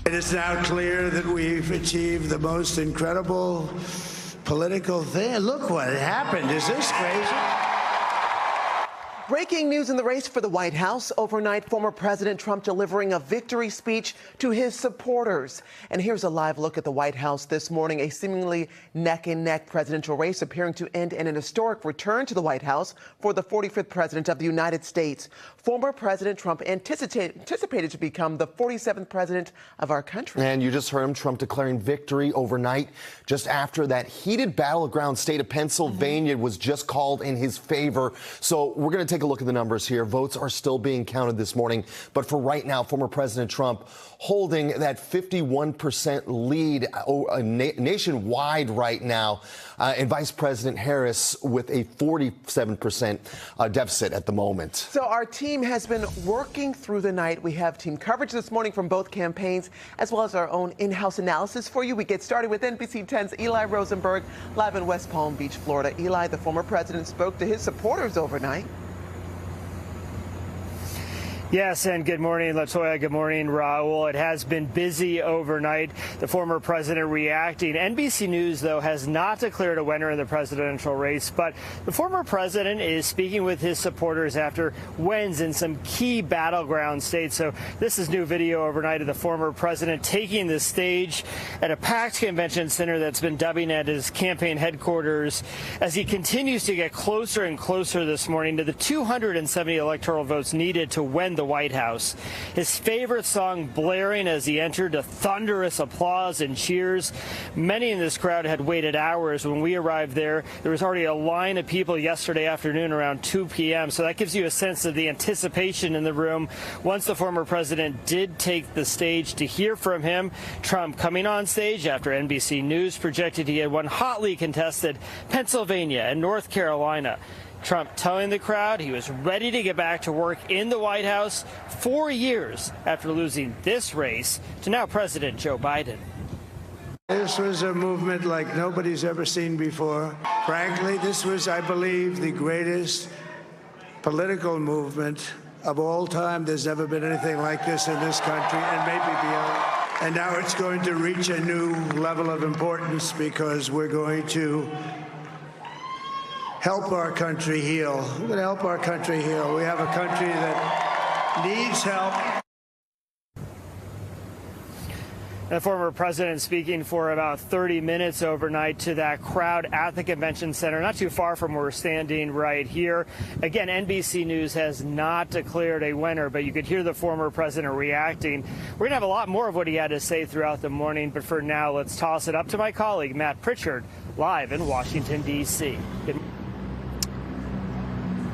It is now clear that we've achieved the most incredible political thing. Look what happened. Is this crazy? Breaking news in the race for the White House. Overnight, former President Trump delivering a victory speech to his supporters. And here's a live look at the White House this morning. A seemingly neck-and-neck presidential race appearing to end in an historic return to the White House for the 45th president of the United States. Former President Trump anticipated to become the 47th president of our country. And you just heard him, Trump declaring victory overnight just after that heated battleground state of Pennsylvania was just called in his favor. So we're going to take a look at the numbers here. Votes are still being counted this morning. But for right now, former President Trump holding that 51% lead nationwide right now, and Vice President Harris with a 47% deficit at the moment. So our team has been working through the night. We have team coverage this morning from both campaigns, as well as our own in-house analysis for you. We get started with NBC 10's Eli Rosenberg, live in West Palm Beach, Florida. Eli, the former president spoke to his supporters overnight. Yes, and good morning, Latoya. Good morning, Raul. It has been busy overnight. The former president reacting. NBC News, though, has not declared a winner in the presidential race, but the former president is speaking with his supporters after wins in some key battleground states. So this is new video overnight of the former president taking the stage at a packed convention center that's been dubbing at his campaign headquarters as he continues to get closer and closer this morning to the 270 electoral votes needed to win the White House. His favorite song blaring as he entered to thunderous applause and cheers. Many in this crowd had waited hours. When we arrived there, there was already a line of people yesterday afternoon around 2 p.m. So that gives you a sense of the anticipation in the room. Once the former president did take the stage to hear from him, Trump coming on stage after NBC News projected he had won hotly contested Pennsylvania and North Carolina. Trump telling the crowd he was ready to get back to work in the White House 4 years after losing this race to now President Joe Biden. This was a movement like nobody's ever seen before. Frankly, this was, I believe, the greatest political movement of all time. There's never been anything like this in this country and maybe beyond. And now it's going to reach a new level of importance because we're going to help our country heal. We're going to help our country heal. We have a country that needs help. The former president speaking for about 30 minutes overnight to that crowd at the convention center, not too far from where we're standing right here. Again, NBC News has not declared a winner, but you could hear the former president reacting. We're going to have a lot more of what he had to say throughout the morning, but for now, let's toss it up to my colleague, Matt Pritchard, live in Washington, D.C.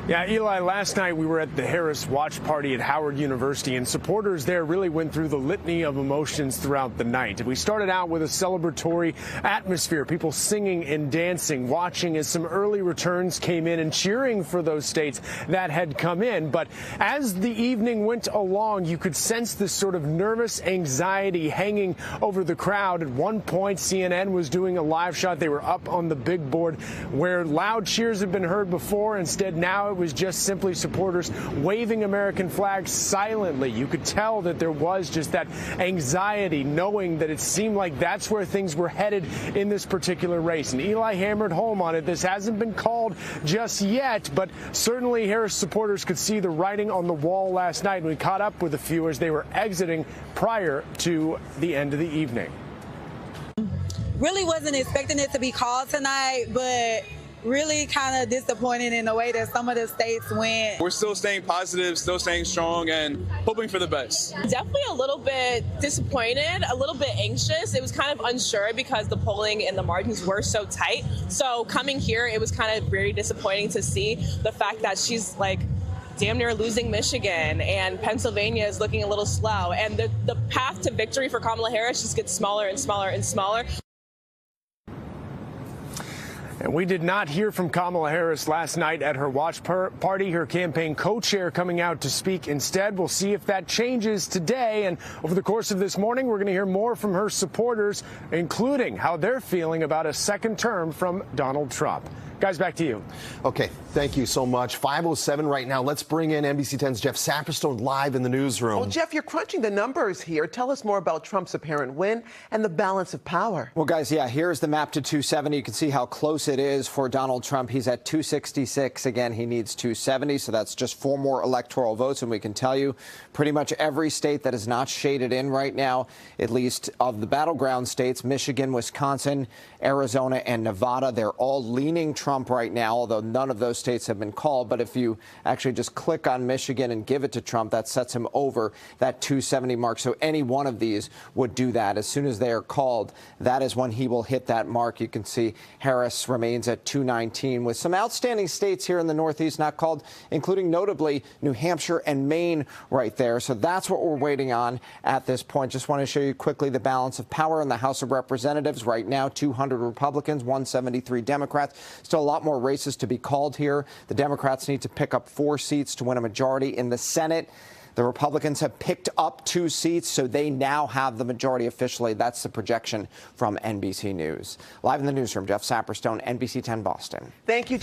Yeah, Eli, last night we were at the Harris Watch Party at Howard University, and supporters there really went through the litany of emotions throughout the night. We started out with a celebratory atmosphere, people singing and dancing, watching as some early returns came in and cheering for those states that had come in. But as the evening went along, you could sense this sort of nervous anxiety hanging over the crowd. At one point, CNN was doing a live shot. They were up on the big board where loud cheers had been heard before. Instead, now it was just simply supporters waving American flags silently. You could tell that there was just that anxiety, knowing that it seemed like that's where things were headed in this particular race. And Eli hammered home on it. This hasn't been called just yet, but certainly Harris supporters could see the writing on the wall last night. We caught up with a few as they were exiting prior to the end of the evening. Really wasn't expecting it to be called tonight, but really kind of disappointed in the way that some of the states went. We're still staying positive, still staying strong, and hoping for the best. Definitely a little bit disappointed, a little bit anxious. It was kind of unsure because the polling and the margins were so tight. So coming here, it was kind of very disappointing to see the fact that she's like damn near losing Michigan and Pennsylvania is looking a little slow. And the path to victory for Kamala Harris just gets smaller and smaller and smaller. And we did not hear from Kamala Harris last night at her watch party. Her campaign co-chair coming out to speak instead. We'll see if that changes today. And over the course of this morning, we're going to hear more from her supporters, including how they're feeling about a second term from Donald Trump. Guys, back to you. Okay, thank you so much. 5:07 right now. Let's bring in NBC 10's Jeff Saperstone live in the newsroom. Well, Jeff, you're crunching the numbers here. Tell us more about Trump's apparent win and the balance of power. Well, guys, yeah, here's the map to 270. You can see how close it is for Donald Trump. He's at 266. Again, he needs 270, so that's just 4 more electoral votes. And we can tell you pretty much every state that is not shaded in right now, at least of the battleground states, Michigan, Wisconsin, Arizona, and Nevada, they're all leaning Trump right now, although none of those states have been called. But if you actually just click on Michigan and give it to Trump, that sets him over that 270 mark. So any one of these would do that. As soon as they are called, that is when he will hit that mark. You can see Harris remains at 219 with some outstanding states here in the Northeast not called, including notably New Hampshire and Maine right there. So that's what we're waiting on at this point. Just want to show you quickly the balance of power in the House of Representatives right now. 200 Republicans, 173 Democrats. Still a lot more races to be called here. The Democrats need to pick up 4 seats to win a majority in the Senate. The Republicans have picked up 2 seats, so they now have the majority officially. That's the projection from NBC News. Live in the newsroom, Jeff Saperstone, NBC 10 Boston. Thank you.